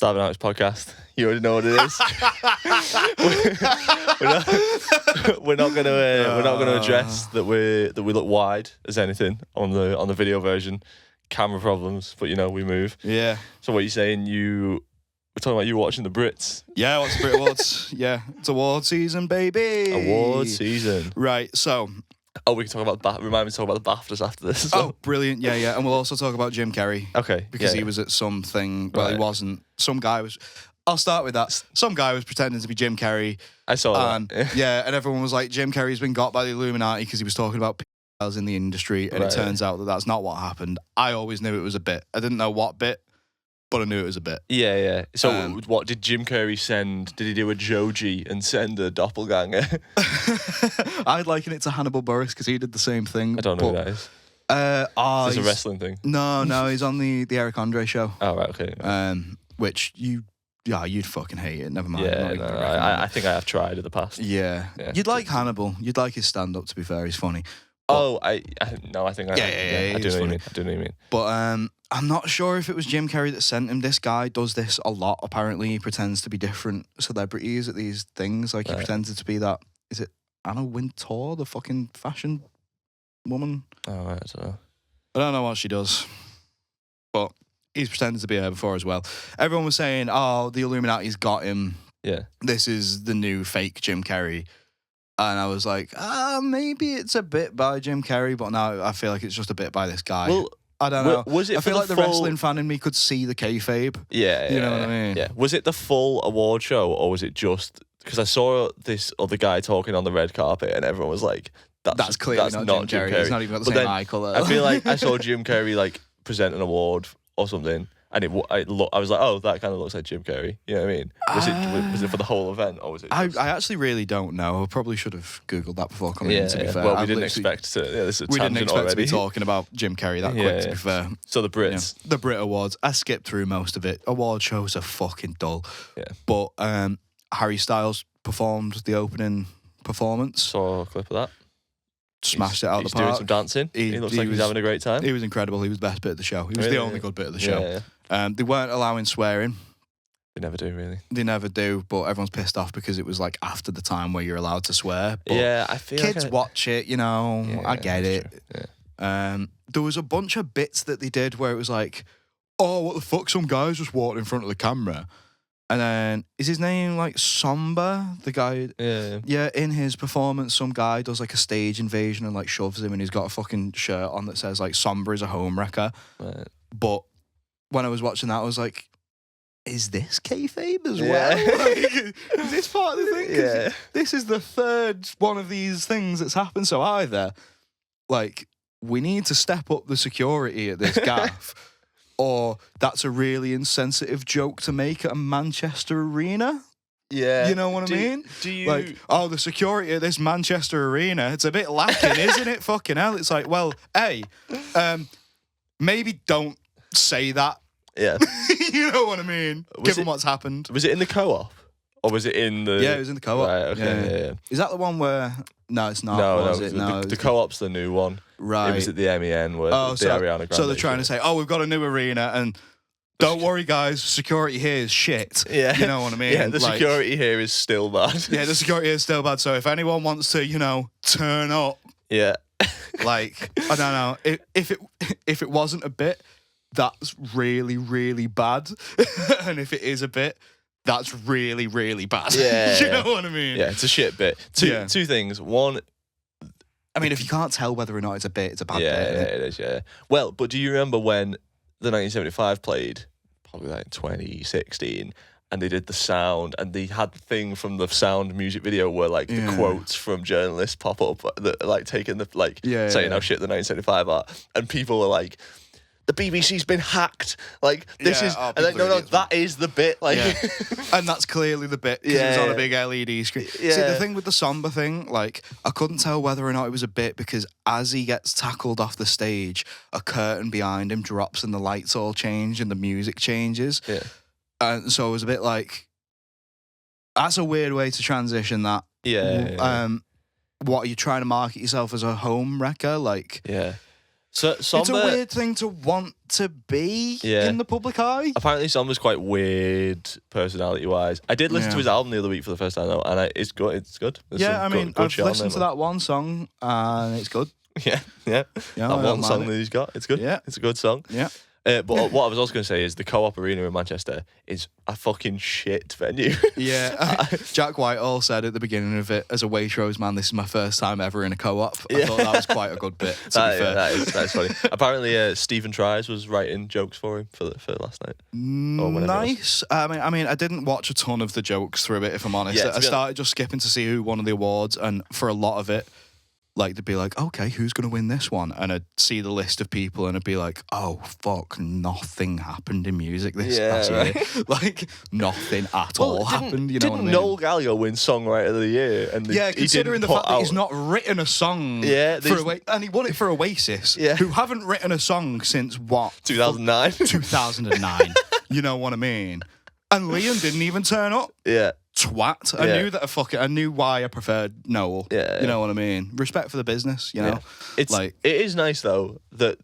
Starving Artist podcast. You already know what it is. we're not going to address that we look wide as anything on the video version. Camera problems, but we move. Yeah. So what are you saying? We're talking about you watching the Brits. Yeah, what's the Brit Awards? Yeah, it's award season, baby. Award season. Right. So. Oh, we can talk about remind me to talk about the Baftas after this as well. Oh, brilliant. Yeah. And we'll also talk about Jim Carrey. Okay. Because he was at something. Well, he wasn't. Some guy was. I'll start with that. Some guy was pretending to be Jim Carrey. I saw that. Yeah, and everyone was like, Jim Carrey's been got by the Illuminati because he was talking about pedophiles in the industry, and it turns out that that's not what happened. I always knew it was a bit. I didn't know what bit, but I knew it was a bit. Yeah. So what did Jim Carrey send? Did he do a Joji and send a doppelganger? I'd liken it to Hannibal Buress because he did the same thing. I don't know who that is. Is this a wrestling thing? No, he's on the Eric Andre show. Oh, right, okay. Which you'd fucking hate it. Never mind. Yeah, I think I have tried in the past. Yeah. You'd like Hannibal. You'd like his stand-up, to be fair. He's funny. But, I think I... Yeah, I do know what you mean. But I'm not sure if it was Jim Carrey that sent him. This guy does this a lot, apparently. He pretends to be different celebrities at these things. Like, he pretended to be that... Is it Anna Wintour, the fucking fashion woman? Oh, I don't know. I don't know what she does. But he's pretended to be her before as well. Everyone was saying, oh, the Illuminati's got him. Yeah. This is the new fake Jim Carrey. And I was like, maybe it's a bit by Jim Carrey, but now I feel like it's just a bit by this guy. Well, I don't know. Was it I feel like the wrestling fan in me could see the kayfabe. Yeah. You know what I mean? Yeah. Was it the full award show, or was it just... Because I saw this other guy talking on the red carpet, and everyone was like, that's clearly not Jim Carrey. He's not even got the same eye colour. I feel like I saw Jim Carrey present an award or something, and I was like, oh, that kind of looks like Jim Carrey. You know what I mean? Was it for the whole event, or was it? I actually really don't know. I probably should have googled that before coming in. To be fair, well, we didn't expect to. Yeah, this is a we didn't expect already. To be talking about Jim Carrey that quick. To be fair, so the Brits, the Brit Awards. I skipped through most of it. Award shows are fucking dull. Yeah, but Harry Styles performed the opening performance. Saw a clip of that. Smashed it out of the park. He's doing some dancing. He looks like he's having a great time. He was incredible. He was the best bit of the show. He was the only good bit of the show. Yeah. They weren't allowing swearing. They never do, really. They never do, but everyone's pissed off because it was like after the time where you're allowed to swear. But I feel kids like watch it, you know. I get it. Yeah. There was a bunch of bits that they did where it was like, oh, what the fuck? Some guys just walked in front of the camera. And then, is his name like Somber? The guy? Yeah, in his performance, some guy does like a stage invasion and like shoves him, and he's got a fucking shirt on that says like Somber is a home wrecker. Right. But when I was watching that, I was like, is this kayfabe as well? Like, is this part of the thing? Yeah. This is the third one of these things that's happened. So either, like, we need to step up the security at this gaff, or that's a really insensitive joke to make at a Manchester arena. Yeah. You know what I mean? Do you... Like, oh, the security at this Manchester arena, it's a bit lacking, isn't it? Fucking hell. It's like, well, hey, maybe don't say that. Yeah. You know what I mean? Given what's happened. Was it in the co-op? Or was it in the... Yeah, it was in the co-op. Right, okay, yeah. Is that the one where... No, it's not. No, the co-op's the new one. Right. It was at the MEN where the Ariana Grande... So they're trying to say, oh, we've got a new arena, and don't worry, guys, security here is shit. Yeah. You know what I mean? Yeah, the security here is still bad. Yeah, the security is still bad. So if anyone wants to, you know, turn up... Yeah. Like, I don't know. If it wasn't a bit, that's really, really bad. And if it is a bit... That's really, really bad. Yeah. You know what I mean? Yeah, it's a shit bit. Two things. One... I mean, if you can't tell whether or not it's a bit, it's a bad bit. Yeah, it is, yeah. Well, but do you remember when the 1975 played, probably like 2016, and they did the sound, and they had the thing from the sound music video where, like, the quotes from journalists pop up, that, like, taking the, like, saying how shit the 1975 are, and people were like... The BBC's been hacked. Like, this is... And like, no, that is the bit. Like, and that's clearly the bit, because it was on a big LED screen. Yeah. See, the thing with the Somber thing, like, I couldn't tell whether or not it was a bit, because as he gets tackled off the stage, a curtain behind him drops and the lights all change and the music changes. Yeah. And so it was a bit like... That's a weird way to transition that. Yeah. What, are you trying to market yourself as a home wrecker? Like... Yeah. So Somber, it's a weird thing to want to be in the public eye. Apparently, Somber's quite weird personality-wise. I did listen to his album the other week for the first time, though, and it's good. It's good. I've listened to that one song, and it's good. Yeah. That one song that he's got, it's good. Yeah. It's a good song. Yeah. But what I was also going to say is the Co-op Arena in Manchester is a fucking shit venue. Yeah. Jack Whitehall said at the beginning of it, as a Waitrose man, this is my first time ever in a Co-op. I thought that was quite a good bit, to be fair. That's funny. Apparently, Stephen Tries was writing jokes for him for last night. Nice. I mean, I didn't watch a ton of the jokes through it, if I'm honest. I started just skipping to see who won the awards, and for a lot of it, like, they'd be like, okay, who's going to win this one? And I'd see the list of people and I'd be like, oh, fuck, nothing happened in music this past year. Like, nothing at all happened, you know what I mean? Didn't Noel Gallagher win Songwriter of the Year? And considering the fact that he's not written a song and he won it for Oasis, who haven't written a song since what? 2009? 2009. You know what I mean? And Liam didn't even turn up. Yeah. Twat. I knew why I preferred Noel. Yeah. You know what I mean? Respect for the business, you know? Yeah. It is nice, though, that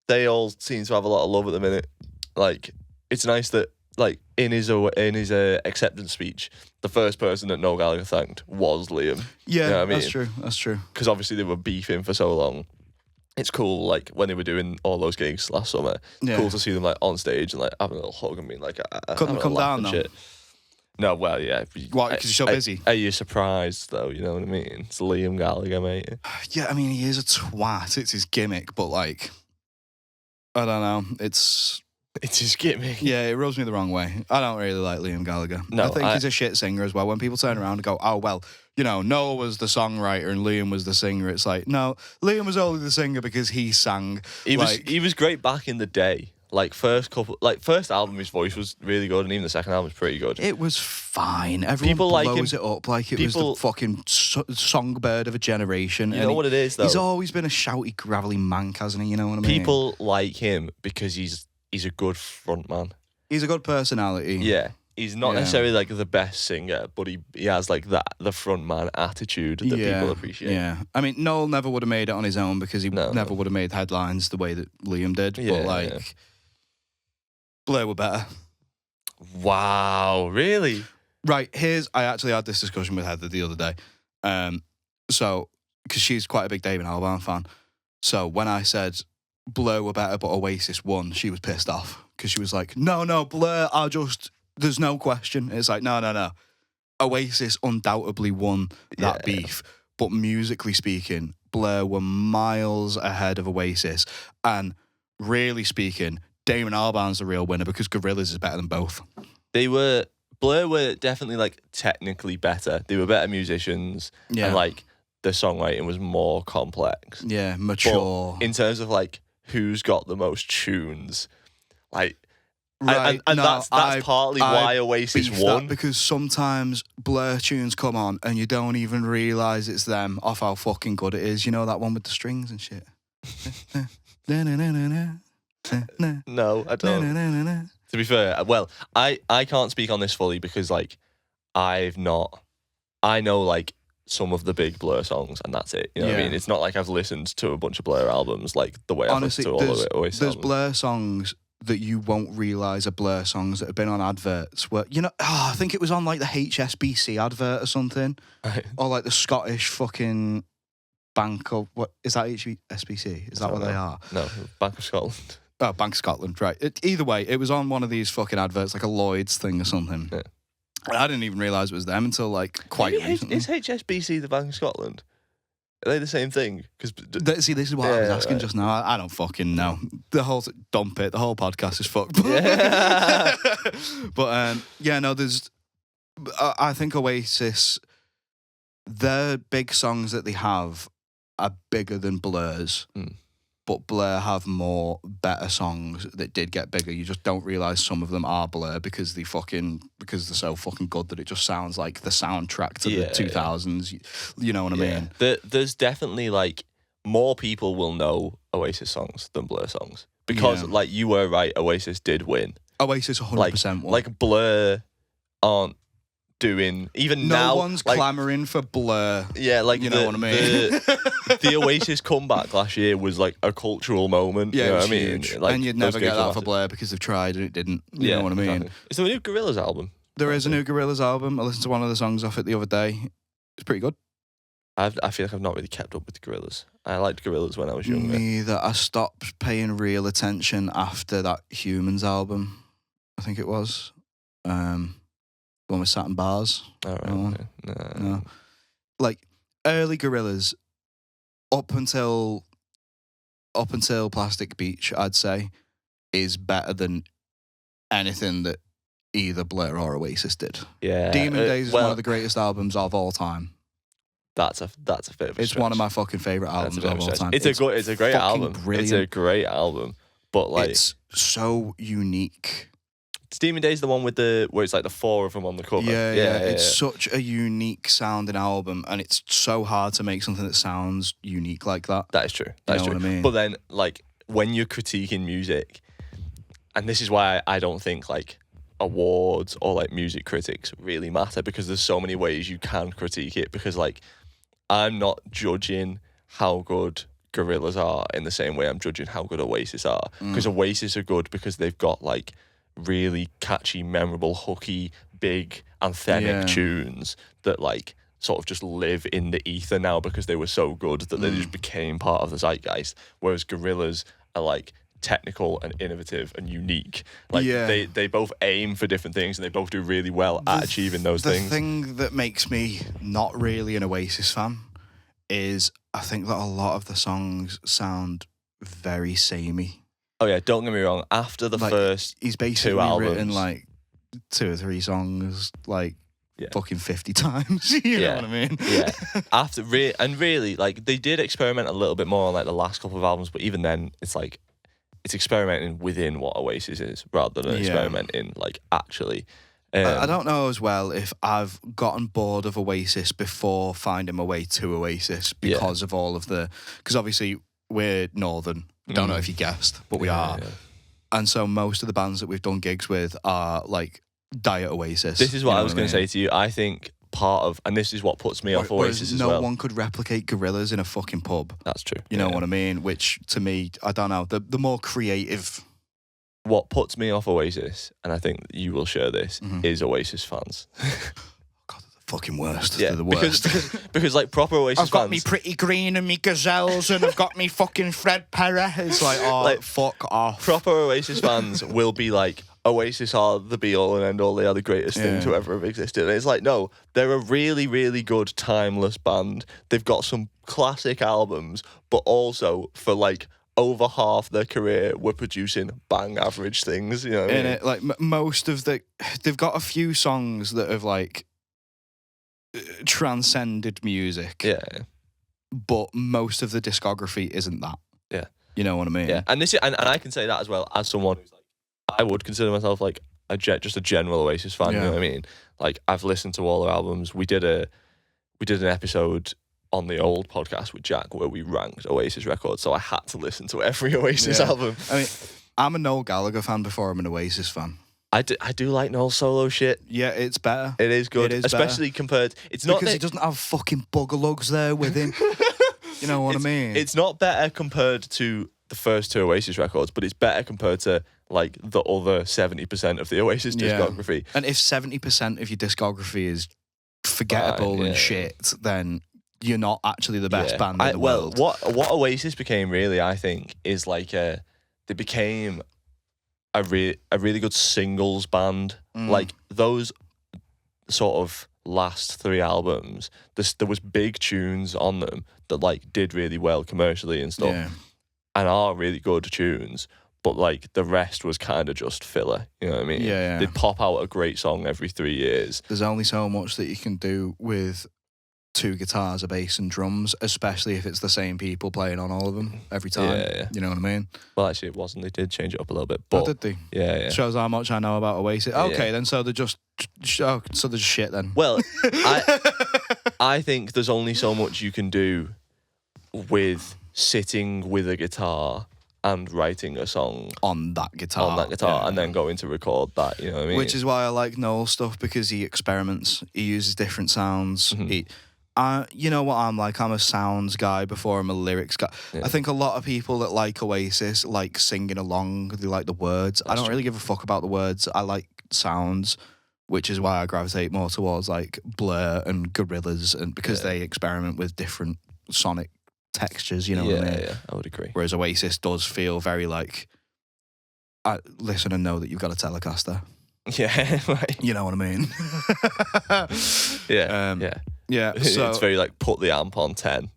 they all seem to have a lot of love at the minute. Like, it's nice that, like, in his acceptance speech, the first person that Noel Gallagher thanked was Liam. Yeah, you know what I mean? That's true. Because obviously they were beefing for so long. It's cool, like, when they were doing all those gigs last summer, cool to see them, like, on stage and, like, having a little hug and being like, couldn't come down, though. Shit. No, well, yeah. What, because you're so busy? Are you surprised, though? You know what I mean? It's Liam Gallagher, mate. Yeah, I mean, he is a twat. It's his gimmick, but, like, I don't know. It's his gimmick. Yeah, it rubs me the wrong way. I don't really like Liam Gallagher. No, I think he's a shit singer as well. When people turn around and go, oh, well, you know, Noah was the songwriter and Liam was the singer, it's like, no, Liam was only the singer because he sang. He was great back in the day. Like, first album, his voice was really good, and even the second album was pretty good. It was fine. Everyone blows it up like it was the fucking songbird of a generation. You know what it is, though? He's always been a shouty, gravelly mank, hasn't he? You know what I mean? People like him because he's a good front man. He's a good personality. Yeah. He's not necessarily, like, the best singer, but he has, like, the front man attitude that people appreciate. Yeah. I mean, Noel never would have made it on his own because he never would have made headlines the way that Liam did. Yeah, but, like, Blur were better. Wow, really? Right, I actually had this discussion with Heather the other day. So, because she's quite a big David Albarn fan. So, when I said Blur were better but Oasis won, she was pissed off. Because she was like, no, Blur are just... There's no question. It's like, no. Oasis undoubtedly won that beef. But musically speaking, Blur were miles ahead of Oasis. And really speaking... Damon Albarn's the real winner because Gorillaz is better than both. Blur were definitely, like, technically better. They were better musicians. Yeah. And, like, the songwriting was more complex. Yeah, mature. But in terms of, like, who's got the most tunes, like... Right, and that's partly why Oasis won. Because sometimes Blur tunes come on and you don't even realise it's them off how fucking good it is. You know that one with the strings and shit? No, I don't. To be fair, well, I can't speak on this fully because, like, I know, like, some of the big Blur songs and that's it. You know what I mean? It's not like I've listened to a bunch of Blur albums like the way I've listened to all of it. There's Blur songs that you won't realise are Blur songs that have been on adverts where, you know, I think it was on, like, the HSBC advert or something. Right. Or, like, the Scottish fucking Bank of... What is that, HSBC? Is that what they are? No, Bank of Scotland. Oh, Bank of Scotland, right. Either way, it was on one of these fucking adverts, like a Lloyd's thing or something. Yeah. And I didn't even realise it was them until, like, quite recently. Is HSBC the Bank of Scotland? Are they the same thing? See, this is what I was asking just now. I don't fucking know. The whole podcast is fucked. Yeah. But, I think Oasis, their big songs that they have are bigger than Blur's. But Blur have more better songs that did get bigger. You just don't realise some of them are Blur because they're so fucking good that it just sounds like the soundtrack to the 2000s. You know what I mean? There's definitely, like, more people will know Oasis songs than Blur songs. Because, like, you were right, Oasis did win. Oasis 100% won. Like, Blur aren't doing even no now. One's clamoring for Blur. Yeah, like you know what I mean. The Oasis comeback last year was like a cultural moment. Yeah, you know it was what I mean? huge. Like, and you'd never get that for massive. Blur because they've tried and it didn't. You know what I mean? Exactly. Is there a new Gorillaz album? There is a new Gorillaz album. I listened to one of the songs off it the other day. It's pretty good. I feel like I've not really kept up with the Gorillaz. I liked Gorillaz when I was younger. Neither. I stopped paying real attention after that Humans album. I think it was. The one with Satin Bars. All right. No. Like early Gorillaz, up until Plastic Beach, I'd say, is better than anything that either Blur or Oasis did. Yeah. Demon Days is one of the greatest albums of all time. That's a bit of a It's stretch. one of my fucking favourite albums of all time. It's a great album. Brilliant. It's a great album. But like, it's so unique. Is Demon Days the one with where it's like the four of them on the cover? Yeah. It's such a unique sounding album, and it's so hard to make something that sounds unique like that. That is true. That is true. What I mean? But then, like, when you're critiquing music, and this is why I don't think like awards or like music critics really matter, because there's so many ways you can critique it. Because like, I'm not judging how good Gorillaz are in the same way I'm judging how good Oasis are. Because Oasis are good because they've got like really catchy, memorable, hooky, big, anthemic tunes that like sort of just live in the ether now because they were so good that they just became part of the zeitgeist. Whereas Gorillaz are like technical and innovative and unique. Like they both aim for different things and they both do really well at achieving those things. The thing that makes me not really an Oasis fan is I think that a lot of the songs sound very samey. Oh yeah, don't get me wrong. After the first he's basically two albums, written like 2 or 3 songs like fucking 50 times. you know what I mean? Yeah. After really like they did experiment a little bit more on like the last couple of albums, but even then it's like it's experimenting within what Oasis is rather than experimenting like actually. I don't know as well if I've gotten bored of Oasis before finding my way to Oasis because of all of because obviously we're Northern. Don't know if you guessed, but we are. Yeah. And so most of the bands that we've done gigs with are like Diet Oasis. This is what I was going to say to you. I think part of, and this is what puts me off Oasis as well. No one could replicate Gorillaz in a fucking pub. That's true. You know what I mean? Which to me, I don't know, the more creative. What puts me off Oasis, and I think you will share this, is Oasis fans. God, they're the fucking worst. Yeah, they're the worst. Because like proper Oasis fans... I've got me Pretty Green and me Gazelles and I've got me fucking Fred Perry. It's like, like, fuck off. Proper Oasis fans will be like, Oasis are the be-all and end-all. They are the greatest thing to ever have existed. And it's like, no, they're a really, really good, timeless band. They've got some classic albums, but also for like... over half their career were producing bang average things, you know what I mean? It, like most of they've got a few songs that have like transcended music. Yeah. But most of the discography isn't that. Yeah. You know what I mean? Yeah. And and I can say that as well as someone who's like, I would consider myself like just a general Oasis fan, you know what I mean? Like I've listened to all their albums. We did an episode on the old podcast with Jack where we ranked Oasis records, so I had to listen to every Oasis album. I mean, I'm a Noel Gallagher fan before I'm an Oasis fan. I do like Noel's solo shit. Yeah, it's better. It is good, especially compared. It's not because he doesn't have fucking buggerlugs there with him. You know what I mean? It's not better compared to the first 2 Oasis records, but it's better compared to like the other 70% of the Oasis discography. And if 70% of your discography is forgettable and shit, then you're not actually the best band in the world. What Oasis became really, I think, is like they became a really good singles band. Like those sort of last 3 albums, there was big tunes on them that like did really well commercially and stuff, and are really good tunes. But like the rest was kind of just filler. You know what I mean? Yeah. They'd pop out a great song every 3 years. There's only so much that you can do with 2 guitars, a bass and drums, especially if it's the same people playing on all of them every time. Yeah. You know what I mean? Well, actually, it wasn't. They did change it up a little bit. But did they? Yeah. Shows how much I know about Oasis. Okay, then so they're just shit then. Well, I think there's only so much you can do with sitting with a guitar and writing a song on that guitar, and then going to record that. You know what I mean? Which is why I like Noel's stuff, because he experiments. He uses different sounds. You know what I'm like? I'm a sounds guy before I'm a lyrics guy. Yeah. I think a lot of people that like Oasis like singing along. They like the words. I don't really give a fuck about the words. I like sounds, which is why I gravitate more towards like Blur and Gorillaz, and because they experiment with different sonic textures, you know what I mean? Yeah, I would agree. Whereas Oasis does feel very like, listen and know that you've got a Telecaster. Yeah, right. You know what I mean? Yeah, so it's very like put the amp on 10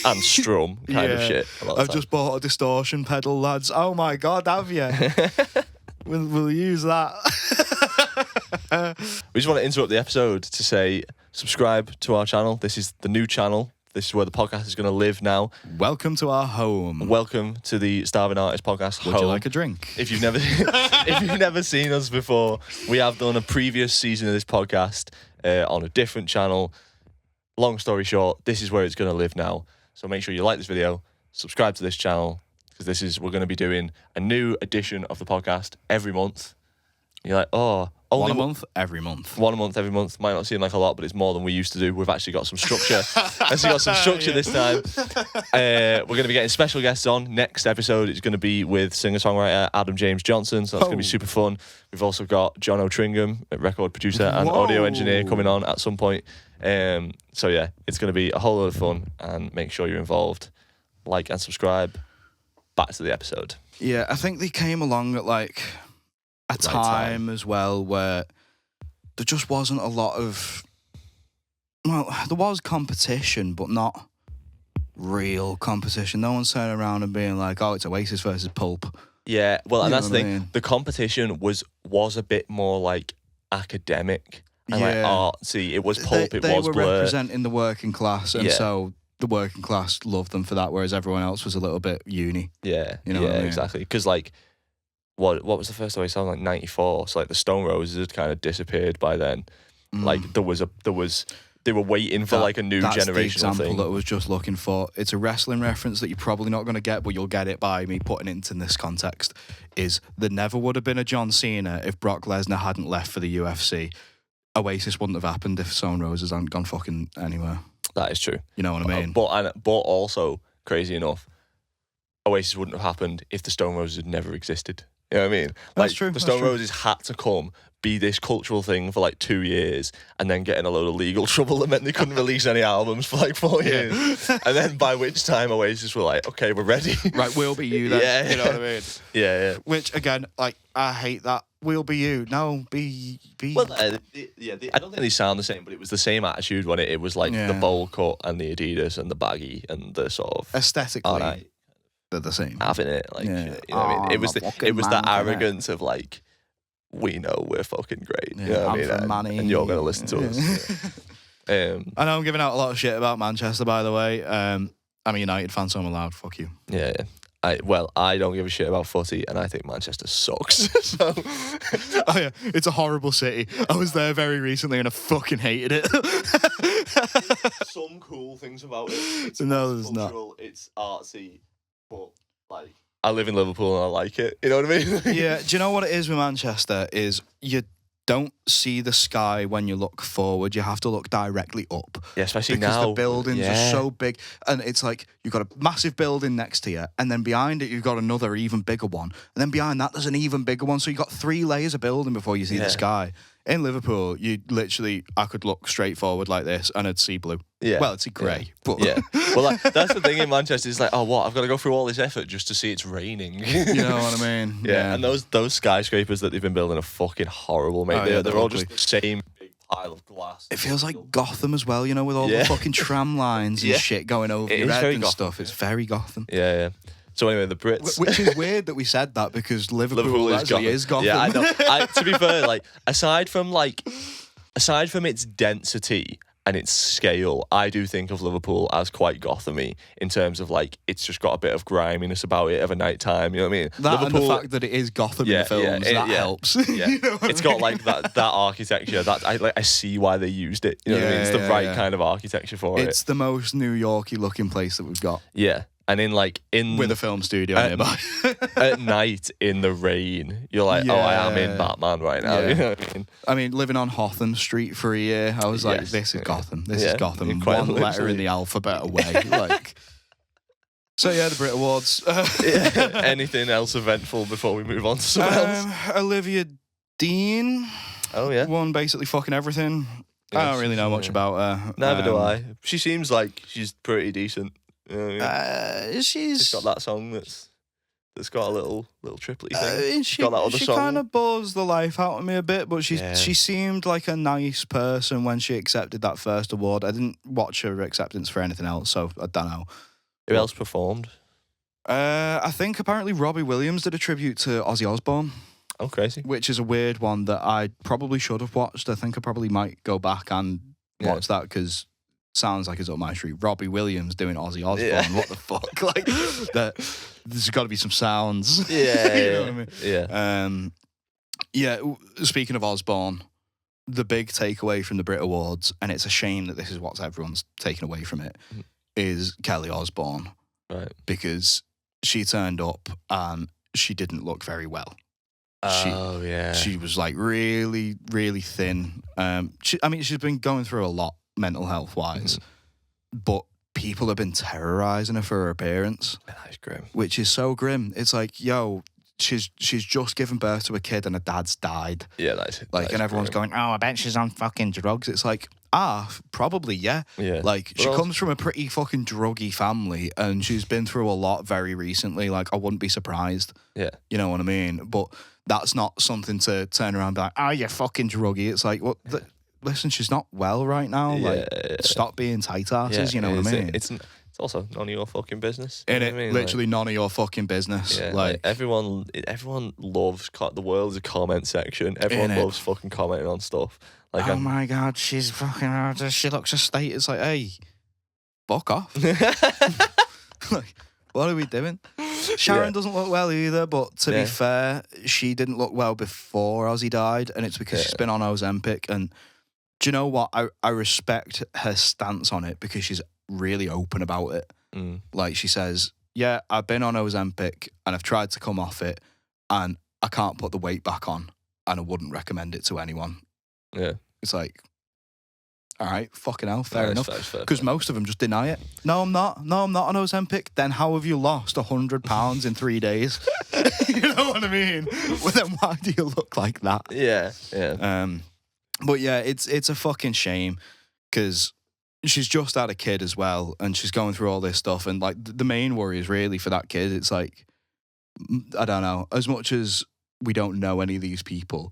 and strum kind of shit. I've just bought a distortion pedal, lads. Oh my God, have you? we'll use that. We just want to interrupt the episode to say subscribe to our channel. This is the new channel. This is where the podcast is going to live now. Welcome to our home. Welcome to the Starving Artist podcast. Would you like a drink? If you've never seen us before, we have done a previous season of this podcast on a different channel. Long story short, this is where it's going to live now. So make sure you like this video, subscribe to this channel, because we're going to be doing a new edition of the podcast every month. You're like, only one a month, every month. One a month, every month. Might not seem like a lot, but it's more than we used to do. We've actually got some structure. This time. We're going to be getting special guests on. Next episode is going to be with singer-songwriter Adam James Johnson, so that's going to be super fun. We've also got John O'Tringham, a record producer and audio engineer, coming on at some point. So yeah, it's going to be a whole lot of fun, and make sure you're involved. Like and subscribe. Back to the episode. Yeah, I think they came along at like a time as well where there just wasn't a lot of, well, there was competition, but not real competition. No one's turning around and being like, oh, it's Oasis versus Pulp. Yeah, well, and that's the thing. The competition was a bit more like academic and like artsy. It was Pulp, it was Blur. They were representing the working class, and so the working class loved them for that, whereas everyone else was a little bit uni. Yeah, you know what I mean? Exactly. Because like, what was the first Oasis song? Like 94. So like the Stone Roses had kind of disappeared by then. Like they were waiting for like a new generational thing. That's the example that I was just looking for. It's a wrestling reference that you're probably not going to get, but you'll get it by me putting it into this context. Is there never would have been a John Cena if Brock Lesnar hadn't left for the UFC. Oasis wouldn't have happened if Stone Roses hadn't gone fucking anywhere. That is true. You know what I mean? But also, crazy enough, Oasis wouldn't have happened if the Stone Roses had never existed. You know what I mean? That's true. The Stone Roses had to come, be this cultural thing for like 2 years, and then get in a load of legal trouble that meant they couldn't release any albums for like 4 years. And then by which time Oasis were like, okay, we're ready. Right, we'll be you then. Yeah. You know what I mean? Yeah. Which, again, like, I hate that. We'll be you. No, be. Well, I don't think they sound the same, but it was the same attitude when it was like the bowl cut and the Adidas and the baggy and the sort of aesthetically, they're the same. Having it, like, you know what I mean? It was the arrogance of like, we know we're fucking great. Yeah, you know what I mean? And you're going to listen to us. I know I'm giving out a lot of shit about Manchester, by the way. I'm a United fan, so I'm allowed. Fuck you. Yeah. I don't give a shit about footy, and I think Manchester sucks. So. It's a horrible city. I was there very recently, and I fucking hated it. Some cool things about it. It's no, there's not. It's artsy, but like I live in Liverpool and I like it. You know what I mean? Yeah. Do you know what it is with Manchester? Is you don't see the sky when you look forward. You have to look directly up. Yeah, especially because now. The buildings are so big. And it's like you've got a massive building next to you, and then behind it you've got another even bigger one. And then behind that there's an even bigger one. So you've got 3 layers of building before you see the sky. In Liverpool, I could look straight forward like this and I'd see blue. Yeah. Well, I'd see grey. But well, that's the thing in Manchester. It's like, oh, what? I've got to go through all this effort just to see it's raining. You know what I mean? Yeah. And those skyscrapers that they've been building are fucking horrible, mate. They're all just the same big pile of glass. It feels like Gotham as well, you know, with all the fucking tram lines and shit going over your head and stuff. It's very Gotham. Yeah. So anyway, the Brits... Which is weird that we said that, because Liverpool actually is Gotham. Yeah, I know. To be fair, like, aside from its density and its scale, I do think of Liverpool as quite Gotham-y in terms of, like, it's just got a bit of griminess about it of a night time, you know what I mean? That Liverpool, and the fact that it is Gotham in the films, that helps. Yeah. You know it's got, like, that architecture. That I see why they used it, you know what I mean? It's the right kind of architecture for it. It's the most New Yorky looking place that we've got. Yeah. And in with a film studio nearby. at night in the rain, you're like, oh, I am in Batman right now. Yeah. You know what I mean? I mean, living on Hotham Street for a year, I was like, this is Gotham. This is Gotham. Quite One letter in the alphabet away. So yeah, the Brit Awards. Anything else eventful before we move on to something else? Olivia Dean. Oh yeah. Won basically fucking everything. Yeah, I don't really know much about her. Neither do I. She seems like she's pretty decent. You know what I mean? She's got that song that's got a little triplet thing. She's got that other she song. kind of buzzed the life out of me a bit, but she seemed like a nice person when she accepted that first award. I didn't watch her acceptance for anything else, so I don't know. Who else performed? I think apparently Robbie Williams did a tribute to Ozzy Osbourne. Oh, crazy. Which is a weird one that I probably should have watched. I think I probably might go back and watch that because sounds like it's up my street. Robbie Williams doing Ozzy Osbourne. Yeah. What the fuck? Like, there's got to be some sounds. Yeah. You know what I mean? Yeah. Speaking of Osbourne, the big takeaway from the Brit Awards, and it's a shame that this is what everyone's taken away from it, is Kelly Osbourne. Right. Because she turned up and she didn't look very well. She was like really, really thin. She's been going through a lot mental health wise, but people have been terrorizing her for her appearance. That is grim. Which is so grim. It's like, yo, she's just given birth to a kid and her dad's died. Yeah, that's like, and everyone's going, oh, I bet she's on fucking drugs. It's like, probably, yeah. Yeah. Like, she comes from a pretty fucking druggy family and she's been through a lot very recently. Like, I wouldn't be surprised. Yeah. You know what I mean? But that's not something to turn around and be like, oh, you're fucking druggy. It's like, listen, she's not well right now. Stop being tight asses, you know what I mean? It's also none of your fucking business. Literally none of your fucking business. Yeah, like everyone loves the world's a comment section. Everyone loves fucking commenting on stuff. Like, oh my god, she's fucking. She looks a state. It's like, hey, fuck off. Like, what are we doing? Sharon doesn't look well either, but to be fair, she didn't look well before Ozzy died, and it's because she's been on Ozempic. And do you know what? I respect her stance on it because she's really open about it. Like, she says, yeah, I've been on Ozempic and I've tried to come off it and I can't put the weight back on and I wouldn't recommend it to anyone. Yeah. It's like, all right, fucking hell, fair enough. Because most of them just deny it. No, I'm not. No, I'm not on Ozempic. Then how have you lost 100 pounds in 3 days? You know what I mean? Well, then why do you look like that? Yeah, yeah. But yeah, it's a fucking shame because she's just had a kid as well and she's going through all this stuff. And like the main worry is really for that kid. It's like, I don't know, as much as we don't know any of these people,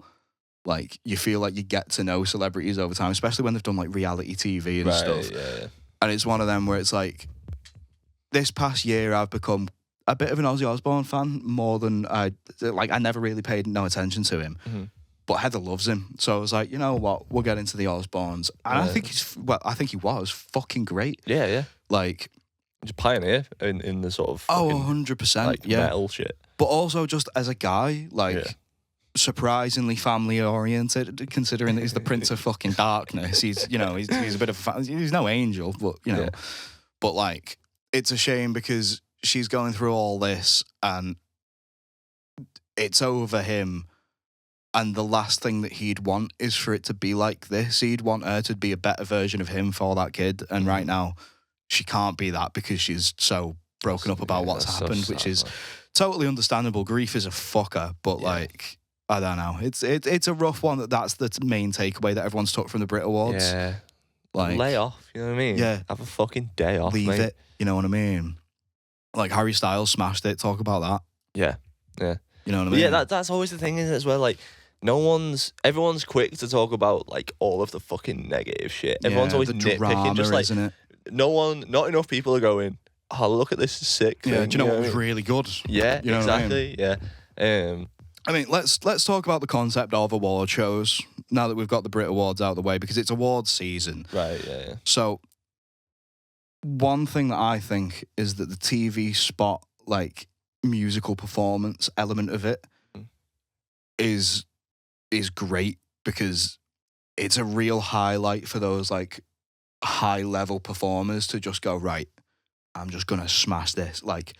like, you feel like you get to know celebrities over time, especially when they've done like reality TV and stuff. Yeah. And it's one of them where it's like, this past year I've become a bit of an Ozzy Osbourne fan more than I never really paid no attention to him. Mm-hmm. But Heather loves him. So I was like, you know what, we'll get into the Osbournes. And I think he was fucking great. Yeah. Like, he's a pioneer in the sort of 100%. Like, metal shit. But also just as a guy, like, surprisingly family oriented, considering that he's the Prince of fucking Darkness. He's a bit of he's no angel, but but like, it's a shame because she's going through all this and it's over him, and the last thing that he'd want is for it to be like this. He'd want her to be a better version of him for that kid, and right now she can't be that because she's so broken up about what's happened, which is totally understandable. Grief is a fucker, but like, I don't know. It's a rough one. That's the main takeaway that everyone's took from the Brit Awards. Yeah. Like, lay off, you know what I mean? Yeah. Have a fucking day off, Leave mate. it, you know what I mean? Like, Harry Styles smashed it. Talk about that. Yeah. You know what I mean? Yeah, that's always the thing, isn't it, as well? Like, everyone's quick to talk about like all of the fucking negative shit. Everyone's always nitpicking, drama, just like, isn't it? not enough people are going, oh, look at this sick thing. Yeah, do you know what was really good? Yeah, you know exactly. What I mean? I mean, let's talk about the concept of award shows now that we've got the Brit Awards out of the way, because it's awards season. Right, yeah. So, one thing that I think is that the TV spot, like, musical performance element of it is great, because it's a real highlight for those, like, high-level performers to just go, right, I'm just gonna smash this. Like,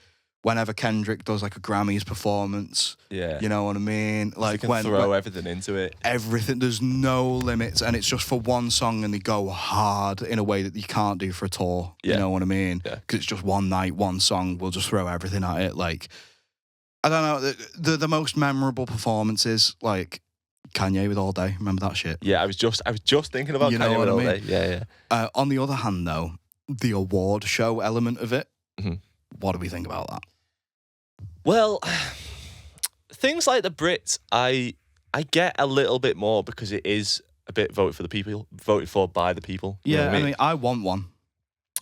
whenever Kendrick does like a Grammys performance, you know what I mean? Like, when throw everything into it. Everything, there's no limits, and it's just for one song, and they go hard in a way that you can't do for a tour. You know what I mean? Because it's just one night, one song. We'll just throw everything at it. Like, I don't know, the most memorable performances, like Kanye with All Day. Remember that shit? Yeah, I was just thinking about Kanye with All Day. Yeah. On the other hand, though, the award show element of it. What do we think about that? Well, things like the Brits, I get a little bit more because it is a bit voted for the people, voted for by the people. Yeah, I mean, I want one.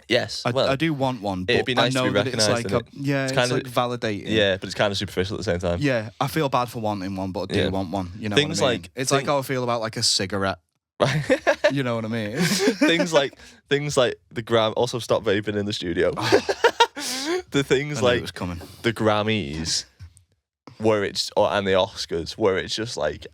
Yes, I do want one. But it'd be nice I know to be recognised. It's like it's kind of like validating. Yeah, but it's kind of superficial at the same time. Yeah, I feel bad for wanting one, but I do want one. You know things what I mean? like it's like how I feel about like a cigarette. You know what I mean? things like the Gram. Also, stop vaping in the studio. The things like the Grammys, and the Oscars, where it's just like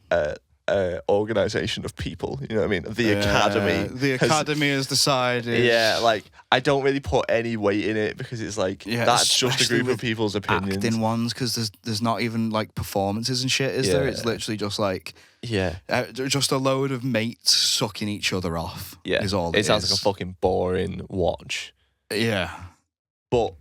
organisation of people. You know what I mean? The Academy. The Academy has decided. Yeah, like I don't really put any weight in it because it's like that's just a group of people's opinions. Acting ones, because there's not even like performances and shit, is there? It's literally just like just a load of mates sucking each other off. Yeah, is all. It sounds like a fucking boring watch. Yeah, but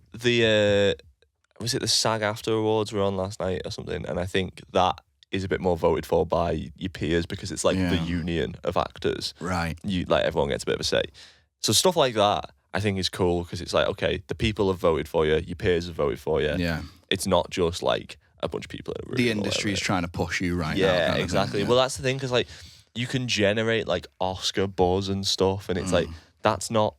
was it the SAG-AFTRA Awards were on last night or something, and I think that is a bit more voted for by your peers because it's like the union of actors. Right. Like everyone gets a bit of a say. So stuff like that I think is cool because it's like, okay, the people have voted for you, your peers have voted for you. Yeah. It's not just like a bunch of people in a room. The industry is trying to push you right now. Yeah, exactly. Well, that's the thing because like you can generate like Oscar buzz and stuff and it's like that's not,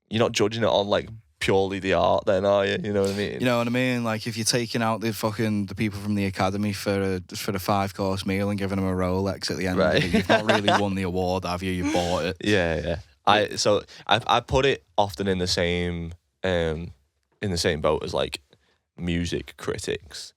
you're not judging it on like purely the art then, are you? You know what I mean? You know what I mean? Like if you're taking out the people from the Academy for a 5-course meal and giving them a Rolex at the end of it, you've not really won the award, have you? You bought it. Yeah. I put it often in the same boat as like music critics.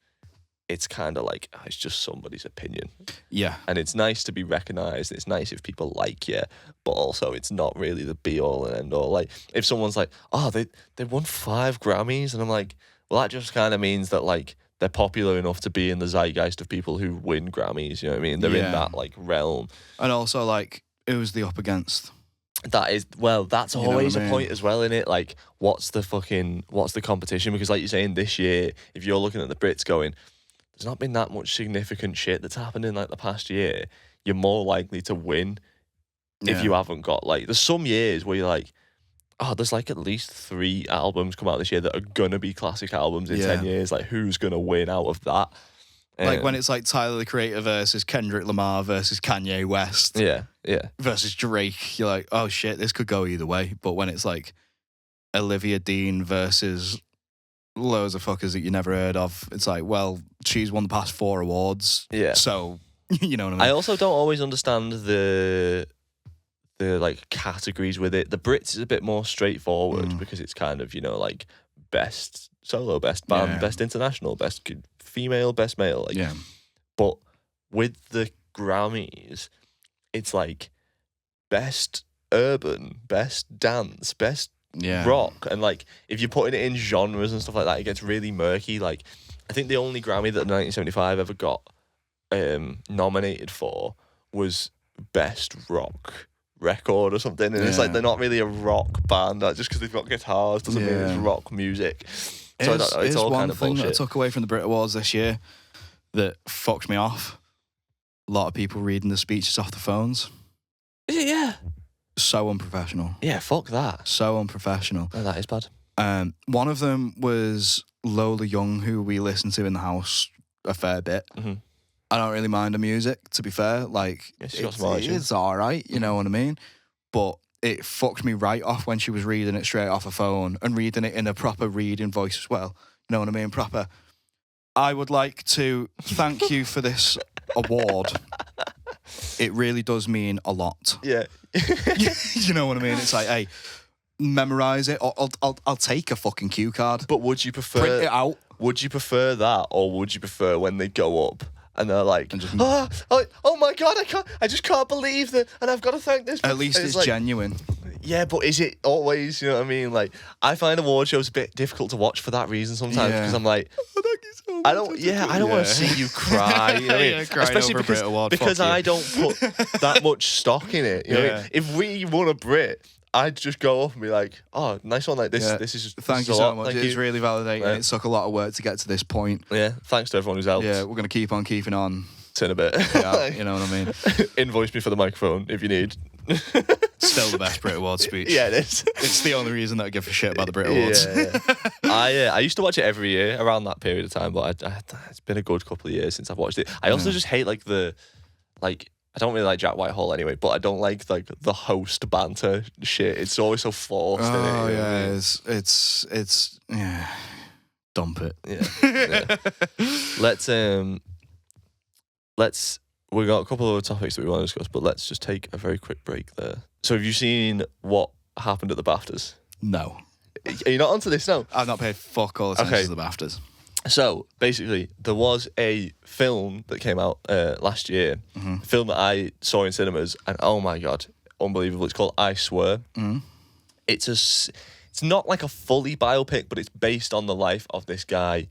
It's kind of like it's just somebody's opinion. Yeah. And it's nice to be recognised. It's nice if people like you, but also it's not really the be all and end all. Like if someone's like, oh, they won 5 Grammys, and I'm like, well, that just kind of means that like they're popular enough to be in the zeitgeist of people who win Grammys. You know what I mean? They're in that like realm. And also like, who's the up against? That's always a point as well, innit? Like, what's the competition? Because like you're saying, this year, if you're looking at the Brits going, there's not been that much significant shit that's happened in like the past year, you're more likely to win if you haven't got like, there's some years where you're like, oh, there's like at least 3 albums come out this year that are gonna be classic albums in 10 years. Like, who's gonna win out of that? Like when it's like Tyler the Creator versus Kendrick Lamar versus Kanye West. Yeah. Versus Drake, you're like, oh shit, this could go either way. But when it's like Olivia Dean versus loads of fuckers that you never heard of, it's like, well, she's won the past 4 awards. Yeah. So, you know what I mean? I also don't always understand the like categories with it. The Brits is a bit more straightforward because it's kind of, you know, like best solo, best band, best international, best female, best male. Like, but with the Grammys, it's like best urban, best dance, best rock, and like if you're putting it in genres and stuff like that, it gets really murky. Like I think the only Grammy that 1975 ever got nominated for was best rock record or something, and it's like they're not really a rock band. Just because they've got guitars doesn't mean it's rock music. So it's all kind of bullshit. That I took away from the Brit Awards this year that fucked me off. A lot of people reading the speeches off the phones. Is it? Yeah. So unprofessional. Yeah, fuck that. So unprofessional. Oh, that is bad. One of them was Lola Young, who we listened to in the house a fair bit. Mm-hmm. I don't really mind the music, to be fair. Like, it's all right, you know what I mean? But it fucked me right off when she was reading it straight off a phone and reading it in a proper reading voice as well. You know what I mean? Proper. I would like to thank you for this award. It really does mean a lot. Yeah. You know what I mean? It's like, hey, memorize it. I'll take a fucking cue card. But would you prefer print it out? Would you prefer that, or would you prefer when they go up and they're like, oh my god, I just can't believe that, and I've got to thank this. At least it's like, genuine. Yeah, but is it always? You know what I mean? Like, I find award shows a bit difficult to watch for that reason sometimes because I'm like, thank you so much. I don't want to see you cry. You know what I mean? Especially because I don't put that much stock in it. You know what I mean? If we won a Brit, I'd just go up and be like, "Oh, nice one!" Like this. Yeah. This is just thank you so much. It's really validating. Yeah. It took a lot of work to get to this point. Yeah, thanks to everyone who's helped. Yeah, we're gonna keep on keeping on. In a bit. Yeah, you know what I mean. Invoice me for the microphone if you need. Still the best Brit Awards speech. Yeah, it is. It's the only reason that I give a shit about the Brit Awards. Yeah. I used to watch it every year around that period of time, but it's been a good couple of years since I've watched it. I also just hate I don't really like Jack Whitehall anyway, but I don't like the host banter shit. It's always so forced. Oh in it, yeah, it's yeah. Dump it. Yeah. We got a couple of other topics that we want to discuss, but let's just take a very quick break there. So have you seen what happened at the Baftas? No. Are you not onto this now? I've not paid fuck all attention to the Baftas. So basically, there was a film that came out last year, a film that I saw in cinemas, and oh my God, unbelievable. It's called I Swear. It's not like a fully biopic, but it's based on the life of this guy.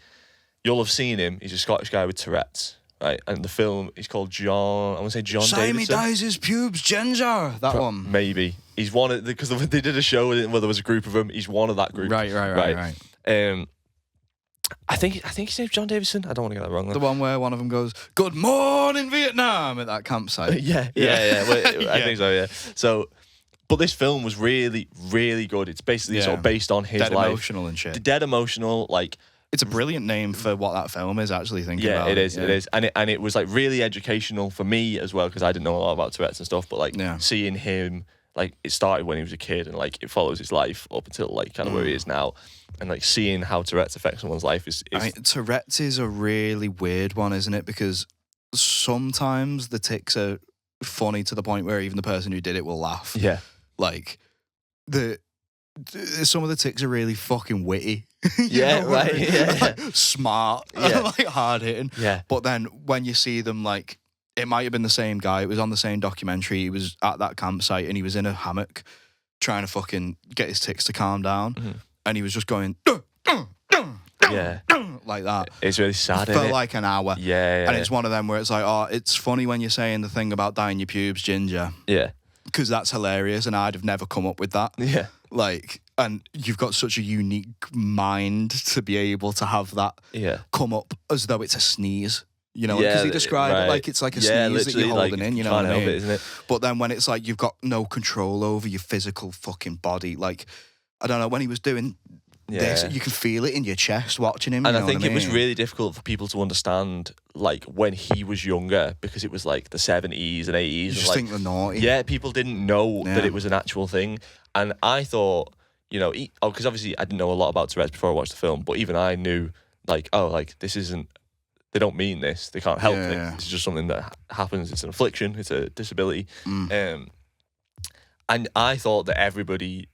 You'll have seen him. He's a Scottish guy with Tourette's. Right, and the film is called John. I want to say John Davidson. Simon dyes his pubes ginger. That one. Maybe he's one of because they did a show where there was a group of them. He's one of that group. Right. I think his name's John Davidson. I don't want to get that wrong. Though. The one where one of them goes, "Good morning, Vietnam," at that campsite. Yeah. I think so. Yeah. So, but this film was really, really good. It's basically sort of based on his life. Dead emotional and shit. Dead emotional, like. It's a brilliant name for what that film is, actually, thinking about it. It is. And it was, like, really educational for me as well, because I didn't know a lot about Tourette's and stuff, but, like, seeing him, like, it started when he was a kid, and, like, it follows his life up until, like, kind of where he is now, and, like, seeing how Tourette's affects someone's life is... I mean, Tourette's is a really weird one, isn't it? Because sometimes the tics are funny to the point where even the person who did it will laugh. Yeah. Like, some of the tics are really fucking witty. Yeah, right. Yeah. Like, smart. Yeah. Like hard hitting. Yeah. But then when you see them, like, it might have been the same guy. It was on the same documentary. He was at that campsite and he was in a hammock trying to fucking get his tics to calm down. And he was just going, like that. It's really sad, for like an hour. Yeah. And it's one of them where it's like, oh, it's funny when you're saying the thing about dyeing your pubes ginger. Yeah. Because that's hilarious and I'd have never come up with that. Yeah. Like, and you've got such a unique mind to be able to have that come up as though it's a sneeze. You know, because he described it like it's like a sneeze that you're holding in, you know what I mean? Isn't it? But then when it's like you've got no control over your physical fucking body, like, I don't know, when he was doing this, you can feel it in your chest watching him. And I think it was really difficult for people to understand, like, when he was younger, because it was like the 70s and 80s. You just like, think they're naughty. Yeah, people didn't know that it was an actual thing. And I thought, you know, because obviously I didn't know a lot about Tourette's before I watched the film, but even I knew, like, oh, like, this isn't, they don't mean this. They can't help it. It's just something that happens. It's an affliction. It's a disability. And I thought that everybody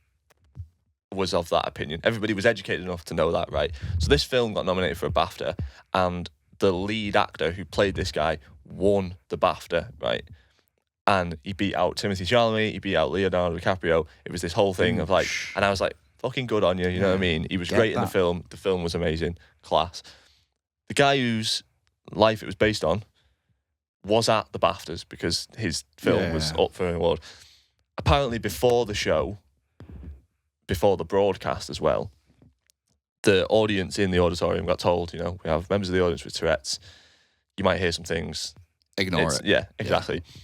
was of that opinion. Everybody was educated enough to know that, right? So this film got nominated for a Bafta, and the lead actor who played this guy won the Bafta, right? And he beat out Timothée Chalamet, he beat out Leonardo DiCaprio. It was this whole thing of like, and I was like, fucking good on you, you know what I mean? He was great in the film. The film was amazing, class. The guy whose life it was based on was at the Baftas because his film was up for an award. Apparently before the show, before the broadcast as well, the audience in the auditorium got told, you know, we have members of the audience with Tourette's. You might hear some things. Ignore it. Yeah, exactly. Yeah.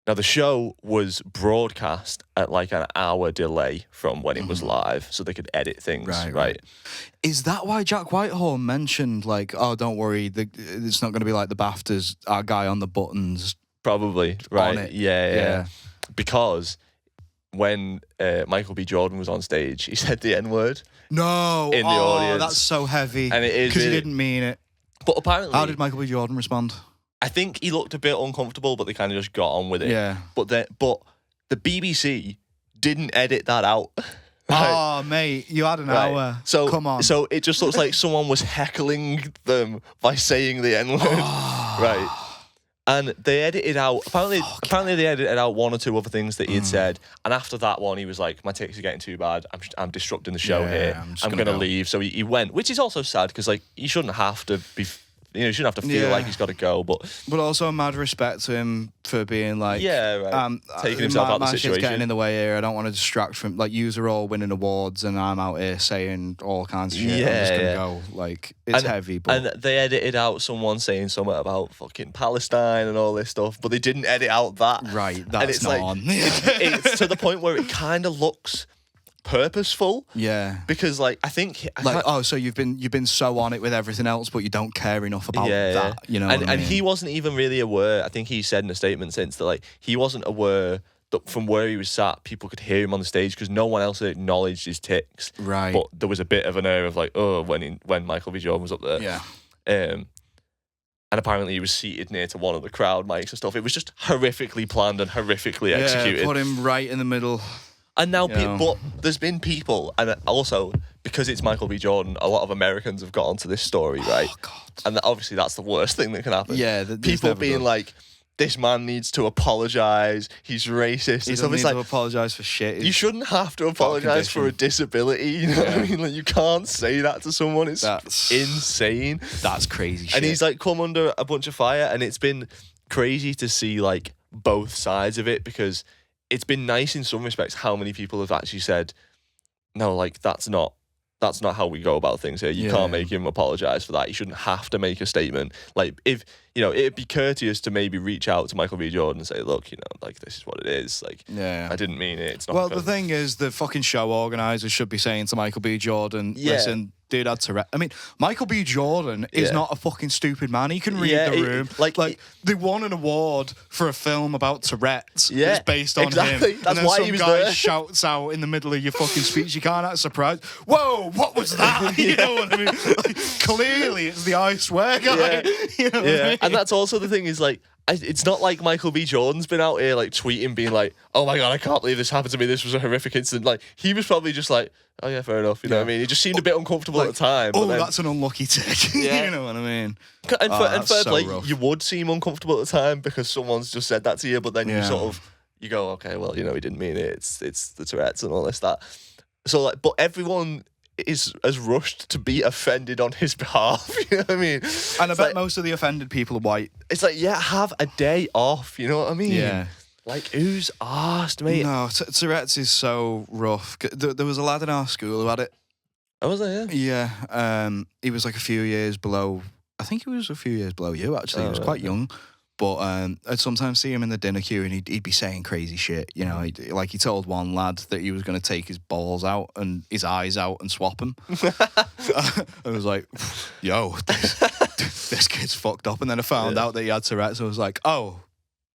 Now, the show was broadcast at like an hour delay from when it was live, so they could edit things, right? Is that why Jack Whitehall mentioned, like, oh, don't worry, it's not going to be like the BAFTAs, our guy on the buttons? Probably, right? Yeah. Because when Michael B. Jordan was on stage, he said the N-word. No! In the audience. That's so heavy. And it is because he didn't mean it. But apparently... How did Michael B. Jordan respond? I think he looked a bit uncomfortable, but they kind of just got on with it. Yeah. But the BBC didn't edit that out. Right? Oh, mate, you had an hour. So come on. So it just looks like someone was heckling them by saying the N-word. Right. And they edited out, apparently they edited out one or two other things that he had said. And after that one, he was like, my tics are getting too bad. I'm disrupting the show here. I'm going to leave. So he went, which is also sad because like he shouldn't have to be, you shouldn't have to feel like he's got to go. But also mad respect to him for being like, taking himself out of the situation. Shit's getting in the way here. I don't want to distract from, like, yous are all winning awards and I'm out here saying all kinds of shit. I'm just going to go. Like, it's heavy. But... And they edited out someone saying something about fucking Palestine and all this stuff, but they didn't edit out that. Right, that's and it's not like, on. it's to the point where it kind of looks purposeful. Yeah. Because like I think so you've been so on it with everything else, but you don't care enough about that. You know. And he wasn't even really aware. I think he said in a statement since that like he wasn't aware that from where he was sat, people could hear him on the stage because no one else had acknowledged his tics. Right. But there was a bit of an air of like, oh, when Michael B. Jordan was up there. Yeah. And apparently he was seated near to one of the crowd mics and stuff. It was just horrifically planned and horrifically executed. Put him right in the middle. And now, but there's been people, and also because it's Michael B. Jordan, a lot of Americans have got onto this story, right? Oh, God. And obviously that's the worst thing that can happen. Yeah, people being like, this man needs to apologise. He's racist. He doesn't need to apologise for shit. You shouldn't have to apologise for a disability. You know what I mean? Like, you can't say that to someone. That's insane. That's crazy shit. And he's like come under a bunch of fire, and it's been crazy to see like both sides of it because it's been nice in some respects how many people have actually said, no, like that's not how we go about things here. You can't make him apologise for that. You shouldn't have to make a statement. Like if, it'd be courteous to maybe reach out to Michael B. Jordan and say, look, like this is what it is. Like, I didn't mean it. It's not. Well, the thing is, the fucking show organisers should be saying to Michael B. Jordan, listen, dude had Tourette. I mean, Michael B. Jordan is not a fucking stupid man. He can read the room. Like they won an award for a film about Tourette's. Yeah, it's based on him. That's and then why some he was guy there. shouts out in the middle of your fucking speech. You can't act surprised. Whoa, what was that? You know what I mean? Like, clearly, it's the I swear guy. You know what I mean? And that's also the thing is like, it's not like Michael B. Jordan's been out here like tweeting, being like, "Oh my God, I can't believe this happened to me. This was a horrific incident." Like he was probably just like, "Oh yeah, fair enough." You know what I mean? He just seemed a bit uncomfortable at the time. Oh, that's an unlucky tick. You know what I mean? And fair play, you would seem uncomfortable at the time because someone's just said that to you, but then you sort of you go, "Okay, well, he didn't mean it. It's the Tourette's and all this that." So like, but everyone is as rushed to be offended on his behalf. You know what I mean? And I bet most of the offended people are white. It's like, have a day off. You know what I mean? Yeah. Like, who's arsed, mate? No, Tourette's is so rough. There was a lad in our school who had it. Oh, was there? Yeah. Yeah. He was like a few years below. I think he was a few years below you, actually. He was quite young. But I'd sometimes see him in the dinner queue and he'd be saying crazy shit. You know, he told one lad that he was going to take his balls out and his eyes out and swap them. I was like, yo, this kid's fucked up. And then I found out that he had Tourette's. I was like, oh,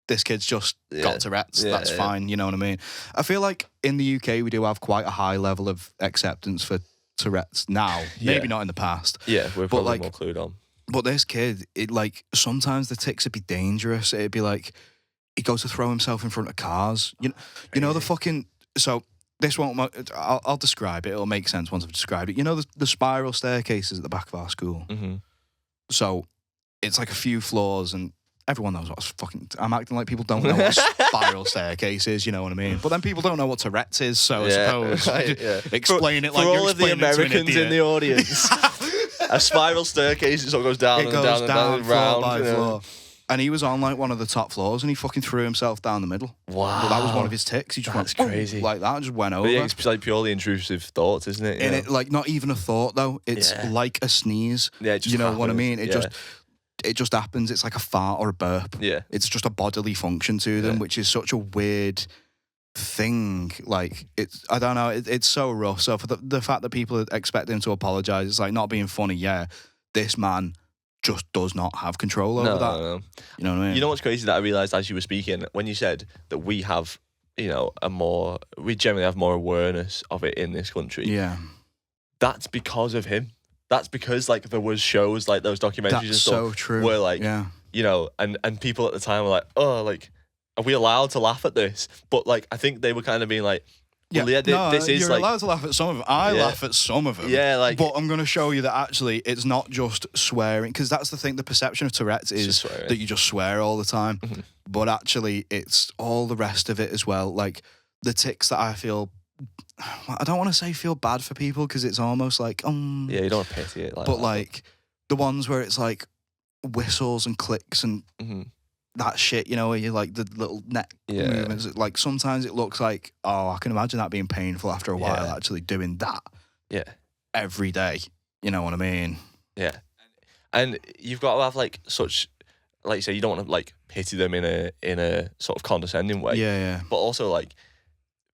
this kid's just got Tourette's. That's fine. You know what I mean? I feel like in the UK, we do have quite a high level of acceptance for Tourette's now. Maybe not in the past. Yeah, we're probably more clued on. But this kid, sometimes the tics would be dangerous. It'd be like he'd go to throw himself in front of cars. You know the fucking. So this won't. I'll describe it. It'll make sense once I've described it. You know the spiral staircases at the back of our school. Mm-hmm. So it's like a few floors, and everyone knows what I'm acting like people don't know what a spiral staircase is. You know what I mean? But then people don't know what Tourette's is. So I suppose explain it like for you're all of the Americans in the audience. A spiral staircase, it sort of goes down and down and down and round. Floor by floor. And he was on like one of the top floors and he fucking threw himself down the middle. Wow. But that was one of his tics. He just went crazy. Like that and just went over. Yeah, it's like purely intrusive thoughts, isn't it? And it, like, not even a thought though. It's like a sneeze. Yeah, it just you know happens. what I mean? It just happens. It's like a fart or a burp. Yeah. It's just a bodily function to them, which is such a weird thing. Like, I don't know. It's so rough. So for the fact that people expect him to apologise, it's like not being funny. Yeah. This man just does not have control over that. No. You know what I mean? You know what's crazy that I realised as you were speaking, when you said that we have, we generally have more awareness of it in this country. Yeah. That's because of him. That's because, like, there was shows like those documentaries and stuff. So true. Where, like, and people at the time were like, oh, like, are we allowed to laugh at this? But, like, I think they were kind of being like, well, this is you're like, allowed to laugh at some of them. I laugh at some of them. Yeah, like, but I'm going to show you that actually it's not just swearing, because that's the thing. The perception of Tourette's is that you just swear all the time, but actually it's all the rest of it as well. Like the tics that I feel, I don't want to say feel bad for people because it's almost like yeah, you don't want to pity it, like, but that. Like the ones where it's like whistles and clicks and. That shit, you know, where you like the little neck movements. Like sometimes it looks like, oh, I can imagine that being painful after a while. Actually doing that, every day. You know what I mean? Yeah, and you've got to have like such, like you say, you don't want to like pity them in a sort of condescending way. Yeah. But also like,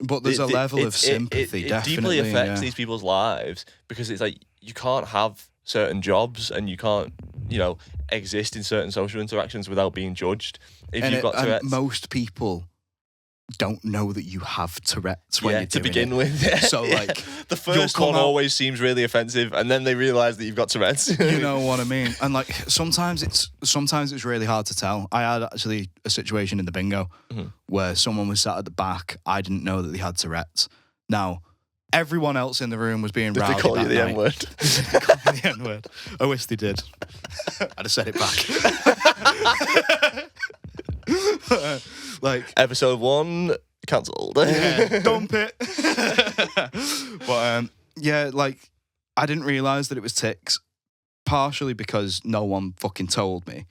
but there's a level of sympathy. It definitely deeply affects these people's lives because it's like you can't have certain jobs and you can't, you know, exist in certain social interactions without being judged. If you've got Tourette's, most people don't know that you have Tourette's when you're to doing begin it. with. So like the first one always seems really offensive, and then they realise that you've got Tourette's. You know what I mean? And like sometimes it's really hard to tell. I had actually a situation in the bingo where someone was sat at the back. I didn't know that they had Tourette's. Now, everyone else in the room was being rowdy. Did they call you the N-word? Did they call me the N-word? I wish they did. I'd have said it back. Like episode 1 cancelled. Yeah, dump it. But yeah, like I didn't realise that it was tics, partially because no one fucking told me.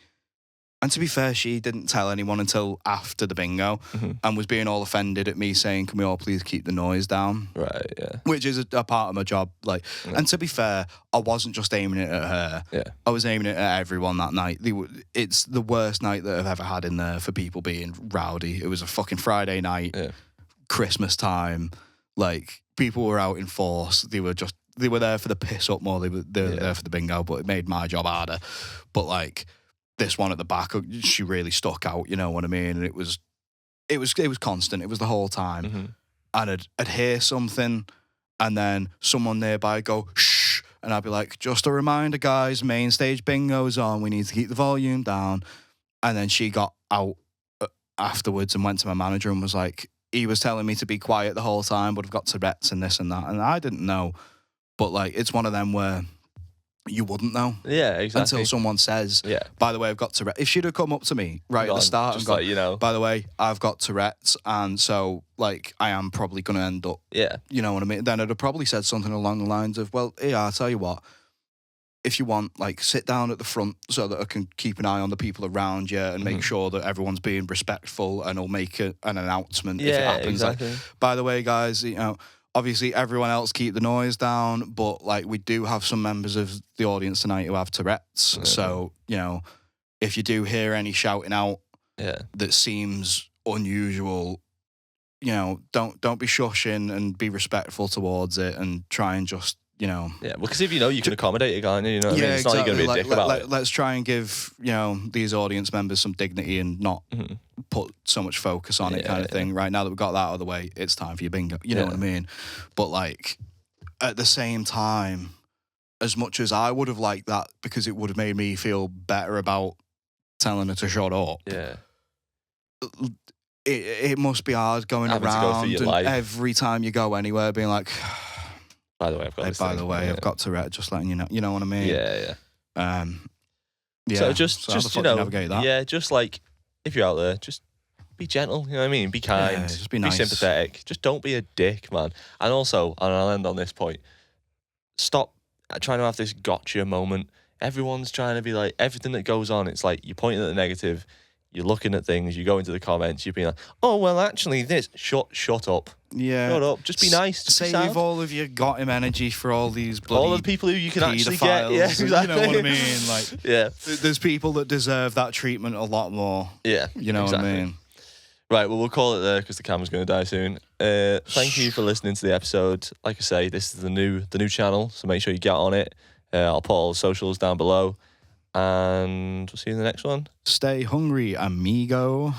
And to be fair, she didn't tell anyone until after the bingo and was being all offended at me saying, can we all please keep the noise down? Right, yeah. Which is a part of my job. Like, and to be fair, I wasn't just aiming it at her. Yeah. I was aiming it at everyone that night. It's the worst night that I've ever had in there for people being rowdy. It was a fucking Friday night, Christmas time. Like, people were out in force. They were there for the piss up more. They were there for the bingo, but it made my job harder. But like, this one at the back, she really stuck out, you know what I mean? And it was constant. It was the whole time. And I'd hear something and then someone nearby go, shh. And I'd be like, just a reminder, guys, main stage bingo's on. We need to keep the volume down. And then she got out afterwards and went to my manager and was like, he was telling me to be quiet the whole time, but I've got Tourette's and this and that. And I didn't know. But like, it's one of them where you wouldn't know. Yeah, exactly. Until someone says, by the way, I've got Tourette's. If she'd have come up to me at the start and gone, like, you know, by the way, I've got Tourette's, and so, like, I am probably going to end up, you know what I mean? Then I'd have probably said something along the lines of, well, yeah, I'll tell you what, if you want, like, sit down at the front so that I can keep an eye on the people around you and make sure that everyone's being respectful, and I'll make an announcement if it happens. Exactly. Like, by the way, guys, you know, obviously, everyone else keep the noise down, but like we do have some members of the audience tonight who have Tourette's. So, you know, if you do hear any shouting out that seems unusual, you know, don't be shushing and be respectful towards it and try and just, you know. Yeah, because if you know, you can accommodate it, can't you? You know what I mean? It's not like you're going to be a dick about it. Let's try and give, you know, these audience members some dignity and not put so much focus on it kind of thing. Right now that we've got that out of the way, it's time for your bingo. You know what I mean? But like, at the same time, as much as I would have liked that because it would have made me feel better about telling her to shut up. Yeah. It must be hard going around and every time you go anywhere being like, by the way, I've got Tourette, just letting you know. You know what I mean? Yeah. So just you know, navigate that? Yeah, just like, if you're out there, just be gentle, you know what I mean? Be kind, just be nice. Be sympathetic. Just don't be a dick, man. And also, and I'll end on this point, stop trying to have this gotcha moment. Everyone's trying to be like, everything that goes on, it's like, you're pointing at the negative, you're looking at things, you go into the comments, you're being like, oh, well, actually, this. Shut up. Yeah. Shut up. Just be nice. Just save all of your got him energy for all these bloody all the people who you can actually get. Yeah, exactly. You know what I mean? Like, yeah. There's people that deserve that treatment a lot more. Yeah. You know what I mean? Right, well, we'll call it there because the camera's going to die soon. Thank you for listening to the episode. Like I say, this is the new channel, so make sure you get on it. I'll put all the socials down below. And we'll see you in the next one. Stay hungry, amigo.